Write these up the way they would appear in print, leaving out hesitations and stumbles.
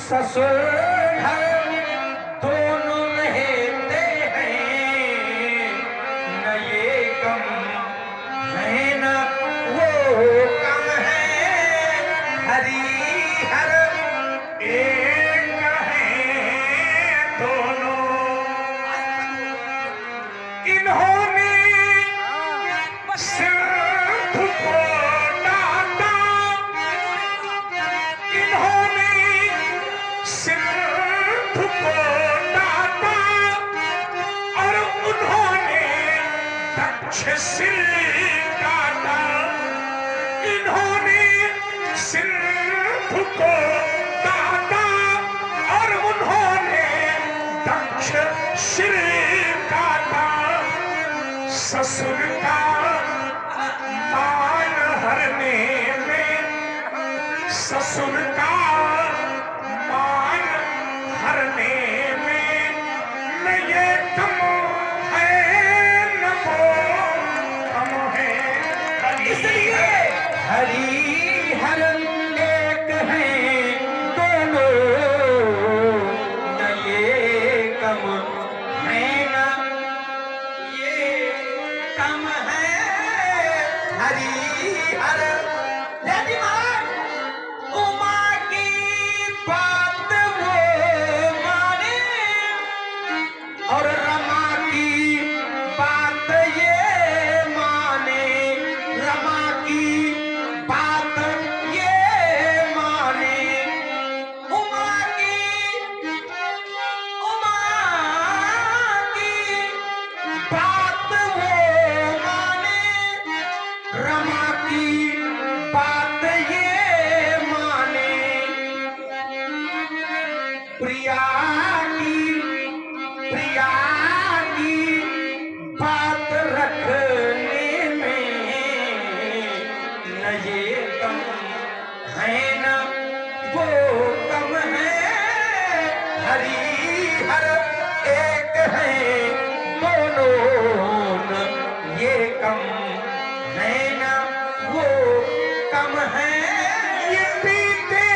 ससुर घर दोनों रहते हैं, न ये कम है न वो कम है। हरि हर एक है दोनों। इन्होंने सिर्फ को डांटा, इन्होंने सिर्फ को डांटा और उन्होंने दक्ष सिर काटा। इन्होंने सिर्फ को डांटा और उन्होंने दक्ष सिर काटा। ससुर का मान हरने में, ससुर का मान हरने में न ये कम है न वो कम है। इसलिए हरि हर एक है दोनों, न ये कम है न ये कम है। हरि हर यदि महाराज उमा की बात वो माने और रमा की बात ये माने, रमा की बात ये माने। उमा की बात वो माने, रमा की बात ये माने। प्रिया की बात रखने में न ये कम है न वो कम है। हरि हर एक है दोनों, न ये कम है न वो कम है। ये पीते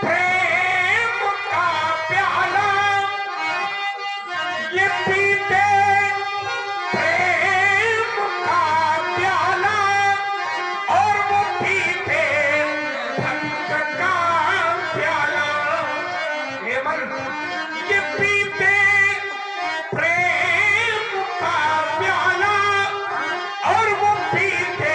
प्रेम का प्याला, ये पीते प्रेम का प्याला और वो पीते भक्त का प्याला। ये पीते प्रेम का प्याला और वो पीते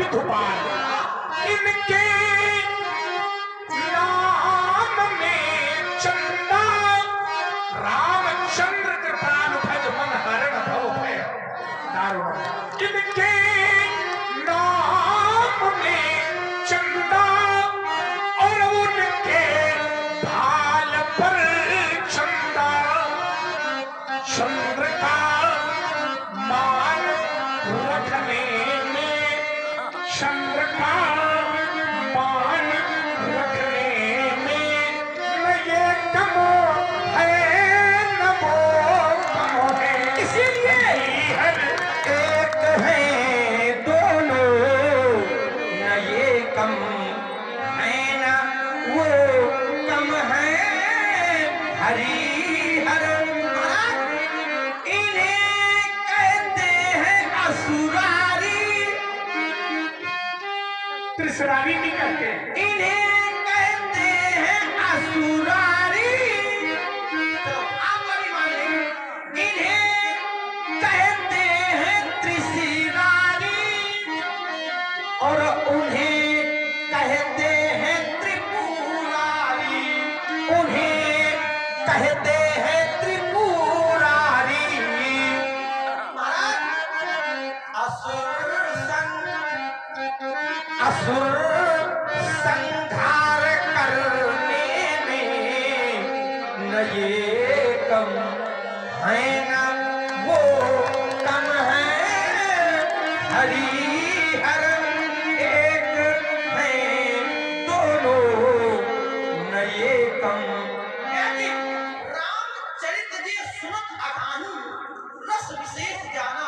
विधुपाल। इनके नाम में चंदा रामचंद्र कृपाल भज मन हरण भव भय दारुण। इनके नाम में चंदा और उनके भाल पर चंदा। चंद्र का मान रखने में, चंद्र का मान रखने में न ये कम है न वो कम है। इसीलिए हर एक है दोनों, न ये कम है न वो कम है। हरि हर त्रिशरारी भी कहते हैं। इन्हें कहते हैं असुरारी। तो आप बड़ी मान लेंगे। इन्हें कहते हैं त्रिशरारी और उन्हें कहते हैं त्रिपुरारी। उन्हें कहते हैं त्रिपुरारी। असुर संहार करने में न ये कम है न वो कम है। हरि हर एक है दोनों, न ये कम। रामचरित जी सुनत अगानु रस विशेष जाना।